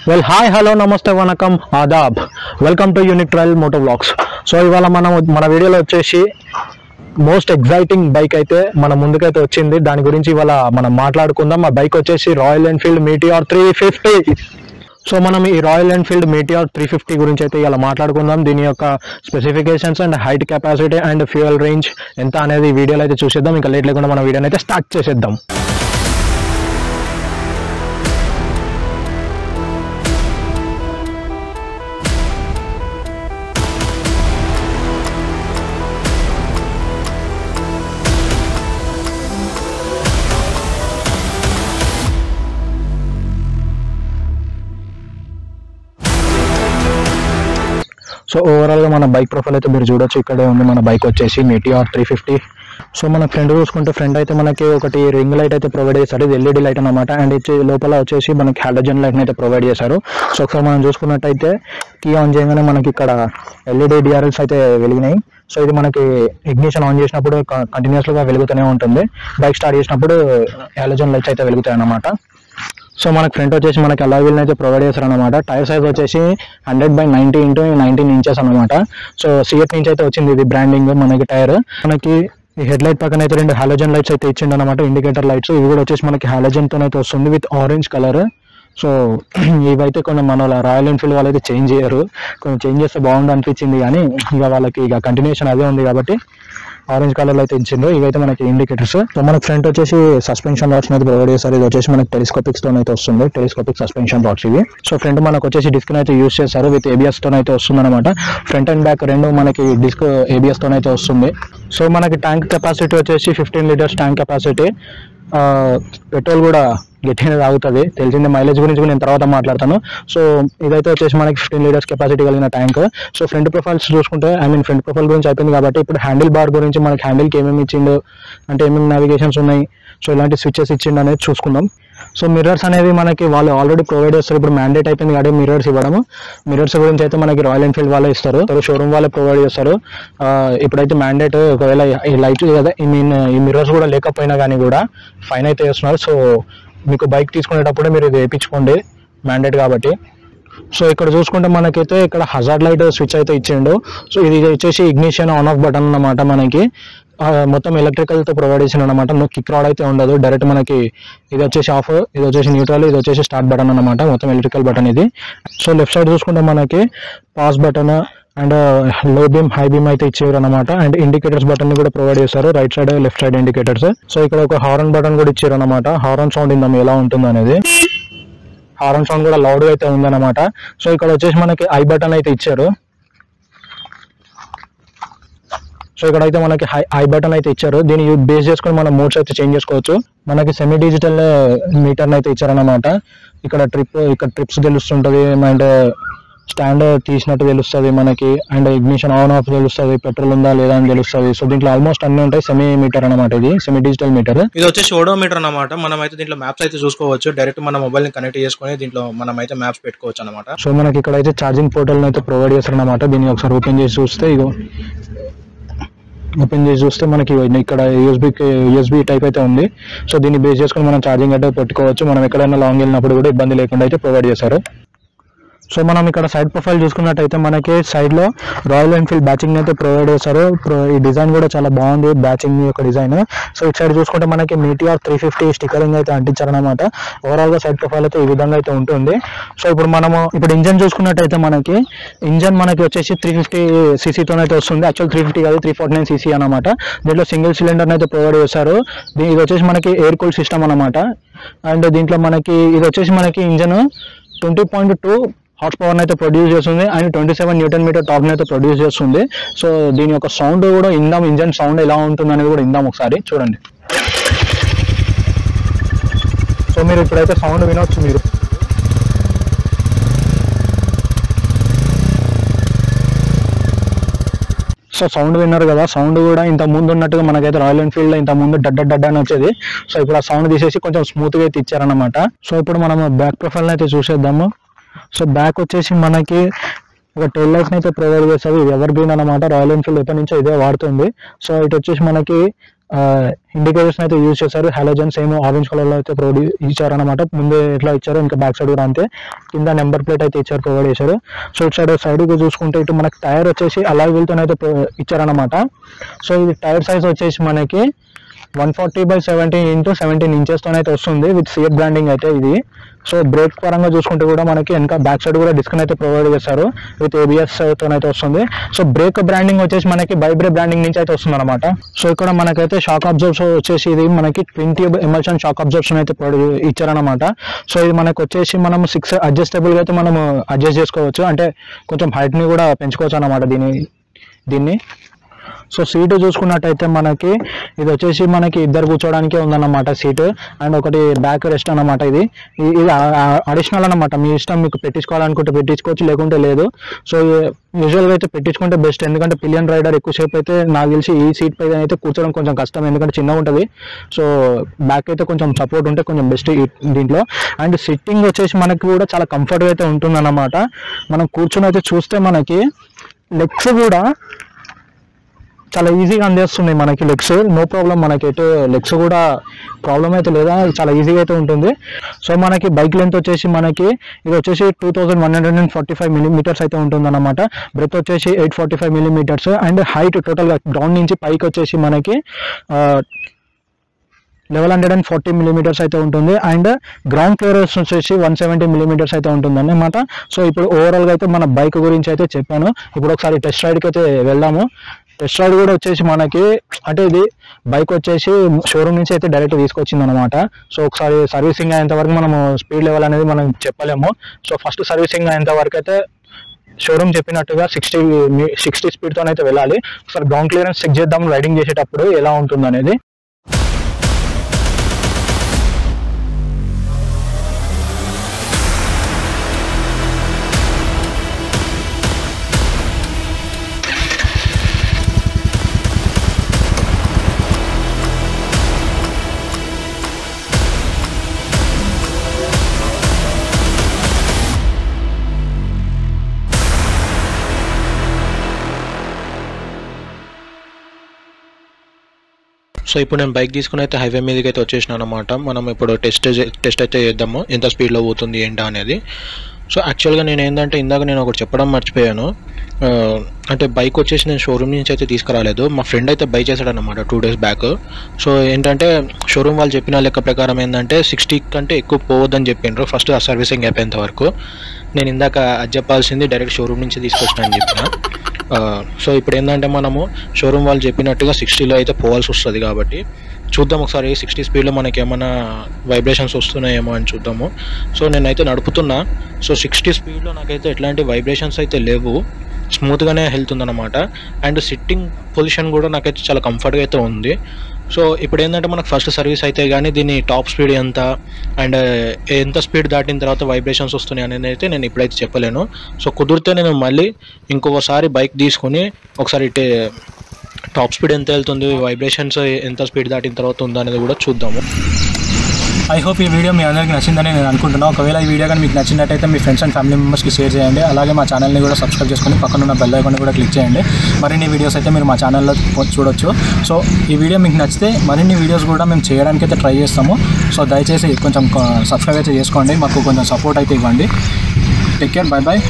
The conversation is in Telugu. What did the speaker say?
Well hi hello namaste vanakkam adaab welcome to unique trial moto vlogs. So ఇవాళ మన వీడియోలో వచ్చేసి మోస్ట్ ఎగ్జైటింగ్ బైక్ అయితే మన ముందుకైతే వచ్చింది. దాని గురించి ఇవాళ మనం మాట్లాడుకుందాం. ఆ బైక్ వచ్చేసి రాయల్ ఎన్ఫీల్డ్ మీటిఆర్ 350. సో మనం ఈ రాయల్ ఎన్ఫీల్డ్ మీటిఆర్ 350 గురించి అయితే ఇలా మాట్లాడుకుందాం. దీని యొక్క specifications and height capacity and fuel range ఎంత అనేది ఈ వీడియోలో అయితే చూసేద్దాం. ఇంకా లేట్ లేకుండా మన వీడియోని అయితే స్టార్ట్ చేసేద్దాం. సో ఓవరాల్గా మన బైక్ ప్రొఫైల్ అయితే మీరు చూడొచ్చు. ఇక్కడే ఉంది మన బైక్ వచ్చేసి మీటిఆర్ 350. సో మన ఫ్రంట్ చూసుకుంటే ఫ్రంట్ అయితే మనకి ఒకటి రింగ్ లైట్ అయితే ప్రొవైడ్ చేశారు. ఇది ఎల్ఈడి లైట్ అనమాట. అండ్ లోపల వచ్చేసి మనకి హాలోజన్ లైట్ అయితే ప్రొవైడ్ చేశారు. సో ఒకసారి మనం చూసుకున్నట్టయితే కీ ఆన్ చేయగానే మనకి ఇక్కడ ఎల్ఈడి డిఆర్ఎల్స్ అయితే వెలిగినాయి. సో ఇది మనకి ఇగ్నిషన్ ఆన్ చేసినప్పుడు కంటిన్యూస్గా వెలుగుతూనే ఉంటుంది. బైక్ స్టార్ట్ చేసినప్పుడు హాలోజన్ లైట్స్ అయితే వెలుగుతాయి అన్నమాట. సో మనకి ఫ్రంట్ వచ్చేసి మనకి అలాయ్ వీల్ అయితే ప్రొవైడ్ చేస్తారు అనమాట. టైర్ సైజ్ వచ్చేసి 100/90 × 19 ఇంచెస్ అనమాట. సో సిఎట్ నుంచి అయితే వచ్చింది ఇది బ్రాండింగ్ మనకి టైర్. మనకి ఈ హెడ్ లైట్ పక్కన అయితే 2 హాలోజన్ లైట్స్ అయితే ఇచ్చిండు అనమాట, ఇండికేటర్ లైట్స్. ఇవి కూడా వచ్చేసి మనకి హాలోజన్ తో అయితే వస్తుంది విత్ ఆరెంజ్ కలర్. సో ఇవైతే కొన్ని మన రాయల్ ఎన్ఫీల్డ్ వాళ్ళు అయితే చేంజ్ చేయరు. కొంచెం చేంజ్ చేస్తే బాగుండు అనిపించింది, కానీ ఇక వాళ్ళకి ఇక కంటిన్యూషన్ అదే ఉంది కాబట్టి ఆరెంజ్ కలర్ అయితే ఇచ్చిండ్రు. ఇవైతే మనకి ఇండికేటర్స్. సో మనకి ఫ్రంట్ వచ్చేసి సస్పెన్షన్ రాడ్స్ అయితే ప్రొవైడ్ చేస్తారు. ఇది వచ్చేసి మనకి టెలిస్కోపిక్స్ తో అయితే వస్తుంది, టెలిస్కోపిక్ సస్పెన్షన్ రాడ్స్ ఇవి. సో ఫ్రంట్ మనకు వచ్చేసి డిస్క్ అయితే యూస్ చేస్తారు విత్ ఏబిఎస్ తో అయితే వస్తుంది అనమాట. ఫ్రంట్ అండ్ బ్యాక్ రెండు మనకి డిస్క్ ఏబిఎస్ తో అయితే వస్తుంది. సో మనకి ట్యాంక్ కెపాసిటీ వచ్చేసి 15 లీటర్స్ ట్యాంక్ కెపాసిటీ. పెట్రోల్ కూడా గట్టిగా తాగుతుంది, తెలిసిందే. మైలేజ్ గురించి కూడా నేను తర్వాత మాట్లాడతాను. సో ఇదైతే వచ్చేసి మనకి 15 లీటర్స్ కెపాసిటీ కలిగిన ట్యాంక్. సో ఫ్రంట్ ప్రొఫైల్స్ చూసుకుంటే ఫ్రంట్ ప్రొఫైల్ గురించి అయిపోయింది కాబట్టి ఇప్పుడు హ్యాండిల్ బార్ గురించి మనకి హ్యాండిల్కి ఏమేమి ఇచ్చిండు అంటే ఏమేమి నావిగేషన్స్ ఉన్నాయి, సో ఇలాంటి స్విచెస్ ఇచ్చిండు అనేది చూసుకుందాం. సో మిర్రర్స్ అనేవి మనకి వాళ్ళు ఆల్రెడీ ప్రొవైడ్ చేస్తారు. ఇప్పుడు మ్యాండేట్ అయిపోయింది కాబట్టి మిర్రర్స్ ఇవ్వడము. మిర్రర్స్ గురించి అయితే మనకి రాయల్ ఎన్ఫీల్డ్ వాళ్ళే ఇస్తారు, షోరూమ్ వాళ్ళే ప్రొవైడ్ చేస్తారు. ఇప్పుడైతే మ్యాండేట్ ఒకవేళ ఈ లైట్ కదా ఈ మిర్రర్స్ కూడా లేకపోయినా కానీ కూడా ఫైన్ అయితే చేస్తున్నారు. సో మీకు బైక్ తీసుకునేటప్పుడే మీరు ఇది వేయించుకోండి, మ్యాండేట్ కాబట్టి. సో ఇక్కడ చూసుకుంటే మనకైతే ఇక్కడ హజార్డ్ లైట్ స్విచ్ అయితే ఇచ్చిండు. సో ఇది వచ్చేసి ఇగ్నిషన్ ఆన్ ఆఫ్ బటన్ అన్నమాట. మనకి మొత్తం ఎలక్ట్రికల్ తో ప్రొవైడ్ చేసిన అనమాట. కిక్ రాడ్ అయితే ఉండదు, డైరెక్ట్ మనకి ఇది వచ్చేసి ఆఫ్, ఇది వచ్చేసి న్యూట్రల్, ఇది వచ్చేసి స్టార్ట్ బటన్ అనమాట. మొత్తం ఎలక్ట్రికల్ బటన్ ఇది. సో లెఫ్ట్ సైడ్ చూసుకుంటే మనకి పాస్ బటన్ అండ్ లో బీమ్ హై బీమ్ అయితే ఇచ్చారు అనమాట. అండ్ ఇండికేటర్స్ బటన్ ని కూడా ప్రొవైడ్ చేస్తారు, right side left side indicators. So ఇక్కడ ఒక హారన్ బటన్ కూడా ఇచ్చారు అనమాట. హారన్ సౌండ్ ఇందాం ఎలా ఉంటుంది అనేది. హారన్ సౌండ్ కూడా లౌడ్ అయితే ఉందన్నమాట. సో ఇక్కడ వచ్చేసి మనకి ఐ బటన్ అయితే ఇచ్చారు. సో ఇక్కడ అయితే మనకి ఐ బటన్ అయితే ఇచ్చారు. దీన్ని బేస్ చేసుకుని మనం మోడ్స్ అయితే చేంజ్ చేసుకోవచ్చు. మనకి సెమీ డిజిటల్ మీటర్ అయితే ఇచ్చారనమాట. ఇక్కడ ట్రిప్స్ తెలుస్తుంటది అండ్ స్టాండ్ తీసినట్టు తెలుస్తుంది మనకి. అండ్ ఇగ్నిషన్ ఆన్ ఆఫ్ తెలుస్తుంది, పెట్రోల్ ఉందా లేదా అని తెలుస్తుంది. సో దీంట్లో ఆల్మోస్ట్ అన్ని ఉంటాయి. సెమీ మీటర్ అనమాట, ఇది సెమీ డిజిటల్ మీటర్. ఇది వచ్చేసి ఓడోమీటర్ అనమాట. మనం అయితే దీంట్లో మ్యాప్స్ అయితే చూసుకోవచ్చు. డైరెక్ట్ మన మొబైల్ ని కనెక్ట్ చేసుకుని దీంట్లో మనం అయితే మ్యాప్స్ పెట్టుకోవచ్చు అనమాట. సో మనకి ఇక్కడ అయితే ఛార్జింగ్ పోర్టల్ అయితే ప్రొవైడ్ చేస్తారు అనమాట. దీన్ని ఒకసారి ఓపెన్ చేసి చూస్తే మనకి ఇక్కడ యూఎస్బీ టైప్ అయితే ఉంది. సో దీన్ని బేస్ చేసుకుని మనం ఛార్జింగ్ అయితే పెట్టుకోవచ్చు. మనం ఎక్కడైనా లాంగ్ వెళ్ళినప్పుడు కూడా ఇబ్బంది లేకుండా అయితే ప్రొవైడ్ చేశారు. సో మనం ఇక్కడ సైడ్ ప్రొఫైల్ చూసుకున్నట్టయితే మనకి సైడ్ లో రాయల్ ఎన్ఫీల్డ్ బ్యాచింగ్ అయితే ప్రొవైడ్ చేస్తారు. ఈ డిజైన్ కూడా చాలా బాగుంది, బ్యాచింగ్ యొక్క డిజైన్. సో ఇటు సైడ్ చూసుకుంటే మనకి మీటిఆర్ 350 స్టిక్కరింగ్ అయితే అంటించారనమాట. ఓవరాల్ గా సైడ్ ప్రొఫైల్ అయితే ఈ విధంగా అయితే ఉంటుంది. సో ఇప్పుడు ఇంజన్ చూసుకున్నట్టయితే మనకి ఇంజన్ వచ్చేసి 350cc తోనైతే వస్తుంది. యాక్చువల్ 350 కాదు, 349cc అనమాట. దీంట్లో సింగిల్ సిలిండర్ అయితే ప్రొవైడ్ చేస్తారు. ఇది వచ్చేసి మనకి ఎయిర్ కూల్ సిస్టమ్ అనమాట. అండ్ దీంట్లో ఇది వచ్చేసి మనకి ఇంజన్ 20.2 హార్స్ పవర్ అయితే ప్రొడ్యూస్ చేస్తుంది అండ్ 27 న్యూటన్ మీటర్ టార్క్ అయితే ప్రొడ్యూస్ చేస్తుంది. సో దీని యొక్క సౌండ్ కూడా ఇందాం, ఇంజన్ సౌండ్ ఎలా ఉంటుంది అనేది కూడా ఇందాం ఒకసారి చూడండి. సో మీరు ఇప్పుడైతే సౌండ్ వినొచ్చు మీరు. సో సౌండ్ విన్నారు కదా, సౌండ్ కూడా ఇంత ముందు ఉన్నట్టుగా మనకైతే రాయల్ ఎన్ఫీల్డ్ లో ఇంత ముందు డడ్డ అని వచ్చేది. సో ఇప్పుడు ఆ సౌండ్ తీసేసి కొంచెం స్మూత్ గా అయితే ఇచ్చారనమాట. సో ఇప్పుడు మనం బ్యాక్ ప్రొఫైల్ అయితే చూసేద్దాము. సో బ్యాక్ వచ్చేసి మనకి ఒక టెయిల్ లైట్స్ అయితే ప్రొవైడ్ చేస్తారు. ఇది ఎవర్ గ్రీన్ అనమాట. రాయల్ ఎన్ఫీల్డ్ ఎప్పటి నుంచో ఇదే వాడుతుంది. సో ఇటు వచ్చేసి మనకి ఇండికేటర్స్ అయితే యూజ్ చేశారు. హాలోజన్స్ ఏమో ఆరెంజ్ కలర్లో అయితే ప్రొవైడ్ ఇచ్చారనమాట. ముందే ఎట్లా ఇచ్చారో ఇంకా బ్యాక్ సైడ్ కూడా అంతే. కింద నెంబర్ ప్లేట్ అయితే ఇచ్చారు, ప్రొవైడ్ చేశారు. సో ఇటు సైడ్కి చూసుకుంటే ఇటు మనకి టైర్ వచ్చేసి అలాయ్ వీల్తో అయితే ఇచ్చారనమాట. సో ఇది టైర్ సైజ్ వచ్చేసి మనకి 140/17 × 17 ఇంచెస్తో అయితే వస్తుంది విత్ సిఎట్ బ్రాండింగ్ అయితే ఇది. సో బ్రేక్ పరంగా చూసుకుంటే కూడా మనకి వెనక బ్యాక్ సైడ్ కూడా డిస్క్ అయితే ప్రొవైడ్ చేస్తారు విత్ ABS తోనైతే వస్తుంది. సో బ్రేక్ బ్రాండింగ్ వచ్చేసి మనకి బైబ్రే బ్రాండింగ్ నుంచి అయితే వస్తుంది అనమాట. సో ఇక్కడ మనకైతే షాక్ అబ్జర్వ్స్ వచ్చేసి ఇది మనకి 20 ఎమల్షన్ షాక్ అబ్జర్వ్షన్ అయితే ఇచ్చారనమాట. సో ఇది మనకు వచ్చేసి మనం 6 అడ్జస్టబుల్గా అయితే మనం అడ్జస్ట్ చేసుకోవచ్చు, అంటే కొంచెం హైట్ని కూడా పెంచుకోవచ్చు అనమాట దీన్ని. సో సీటు చూసుకున్నట్టయితే మనకి ఇది వచ్చేసి మనకి ఇద్దరు కూర్చోవడానికే ఉందన్నమాట సీటు, అండ్ ఒకటి బ్యాక్ రెస్ట్ అనమాట. ఇది అడిషనల్ అనమాట, మీ ఇష్టం, మీకు పెట్టించుకోవాలనుకుంటే పెట్టించుకోవచ్చు, లేకుంటే లేదు. సో యూజువల్గా అయితే పెట్టించుకుంటే బెస్ట్, ఎందుకంటే పిలియన్ రైడర్ ఎక్కువసేపు అయితే నాకు తెలిసి ఈ సీట్ పైన అయితే కూర్చోవడం కొంచెం కష్టం, ఎందుకంటే చిన్నగా ఉంటుంది. సో బ్యాక్ అయితే కొంచెం సపోర్ట్ ఉంటే కొంచెం బెస్ట్ దీంట్లో. అండ్ సిట్టింగ్ వచ్చేసి మనకి కూడా చాలా కంఫర్ట్గా అయితే ఉంటుందన్నమాట. మనం కూర్చొని అయితే చూస్తే మనకి లెగ్స్ కూడా చాలా ఈజీగా అందేస్తున్నాయి మనకి లెగ్స్, నో ప్రాబ్లం. మనకైతే లెగ్స్ కూడా ప్రాబ్లం అయితే లేదా, చాలా ఈజీగా అయితే ఉంటుంది. సో మనకి బైక్ లెంత్ వచ్చేసి మనకి ఇది వచ్చేసి 2145 mm అయితే ఉంటుందన్నమాట. బ్రెత్ వచ్చేసి 845 mm, అండ్ హైట్ టోటల్గా గ్రౌండ్ నుంచి పైకి వచ్చేసి మనకి 1140 mm అయితే ఉంటుంది. అండ్ గ్రౌండ్ క్లియరెన్స్ వచ్చేసి 170 mm అయితే ఉంటుంది అన్నమాట. సో ఇప్పుడు ఓవరాల్గా అయితే మన బైక్ గురించి అయితే చెప్పాను. ఇప్పుడు ఒకసారి టెస్ట్ రైడ్కి అయితే వెళ్దాము. టెస్ట్ రైడ్ కూడా వచ్చేసి మనకి, అంటే ఇది బైక్ వచ్చేసి షోరూమ్ నుంచి అయితే డైరెక్ట్ తీసుకొచ్చింది అనమాట. సో ఒకసారి సర్వీసింగ్ అయ్యేంత వరకు మనము స్పీడ్ లెవెల్ అనేది మనం చెప్పలేము. సో ఫస్ట్ సర్వీసింగ్ అయ్యేంత వరకు అయితే షోరూమ్ చెప్పినట్టుగా 60 స్పీడ్తో అయితే వెళ్ళాలి. ఒకసారి గ్రౌండ్ క్లియరెన్స్ చెక్ చేద్దాం రైడింగ్ చేసేటప్పుడు ఎలా ఉంటుంది అనేది. సో ఇప్పుడు నేను బైక్ తీసుకుని అయితే హైవే మీదకి అయితే వచ్చేసినాను అనమాట. మనం ఇప్పుడు టెస్ట్ అయితే చేద్దాము ఎంత స్పీడ్లో పోతుంది ఏంటా అనేది. సో యాక్చువల్గా నేను ఏంటంటే ఇందాక నేను ఒకటి చెప్పడం మర్చిపోయాను. అంటే బైక్ వచ్చేసి నేను షోరూమ్ నుంచి అయితే తీసుకురాలేదు, మా ఫ్రెండ్ అయితే బై చేశాడనమాట 2 days బ్యాక్. సో ఏంటంటే షోరూమ్ వాళ్ళు చెప్పిన లెక్క ప్రకారం ఏంటంటే 60 కంటే ఎక్కువ పోవద్దని చెప్పిండ్రు ఫస్ట్ ఆ సర్వీసింగ్ అయిపోయేంత వరకు. నేను ఇందాక అది చెప్పాల్సింది డైరెక్ట్ షోరూమ్ నుంచి తీసుకొచ్చిన అని చెప్పిన. సో ఇప్పుడు ఏంటంటే మనము షోరూమ్ వాళ్ళు చెప్పినట్టుగా 60లో అయితే పోవాల్సి వస్తుంది, కాబట్టి చూద్దాం ఒకసారి 60 స్పీడ్లో మనకి ఏమైనా వైబ్రేషన్స్ వస్తున్నాయేమో అని చూద్దాము. సో నేనైతే నడుపుతున్నా. సో 60 స్పీడ్లో నాకైతే ఎట్లాంటి వైబ్రేషన్స్ అయితే లేవు, స్మూత్గానే వెళ్తుందన్నమాట. అండ్ సిట్టింగ్ పొజిషన్ కూడా నాకైతే చాలా కంఫర్ట్గా అయితే ఉంది. సో ఇప్పుడు ఏంటంటే మనకు ఫస్ట్ సర్వీస్ అయితే కానీ దీని టాప్ స్పీడ్ ఎంత అండ్ ఎంత స్పీడ్ దాటిన తర్వాత వైబ్రేషన్స్ వస్తున్నాయి అనేది అయితే నేను ఇప్పుడైతే చెప్పలేను. సో కుదిరితే నేను మళ్ళీ ఇంకొకసారి బైక్ తీసుకొని ఒకసారి టాప్ స్పీడ్ ఎంత వెళ్తుంది, వైబ్రేషన్స్ ఎంత స్పీడ్ దాటిన తర్వాత ఉందా అనేది కూడా చూద్దాము. ఐ హోప్ ఈ వీడియో మీ అందరికీ నచ్చిందని నేను అనుకుంటున్నాను. ఒకవేళ ఈ వీడియో కానీ మీకు నచ్చినట్టయితే మీ ఫ్రెండ్స్ అండ్ ఫ్యామిలీ మెంబర్స్కి షేర్ చేయండి. అలాగే మా ఛానల్ని కూడా సబ్స్క్రైబ్ చేసుకొని పక్కన ఉన్న బెల్ ఐకాన్ కూడా క్లిక్ చేయండి. మరిన్ని వీడియోస్ అయితే మీరు మా ఛానల్లో చూడొచ్చు. సో ఈ వీడియో మీకు నచ్చితే మరిన్ని వీడియోస్ కూడా మేము చేయడానికి అయితే ట్రై చేస్తాము. సో దయచేసి కొంచెం సబ్స్క్రైబ్ అయితే చేసుకోండి, మాకు కొంచెం సపోర్ట్ అయితే ఇవ్వండి. Take care, bye bye.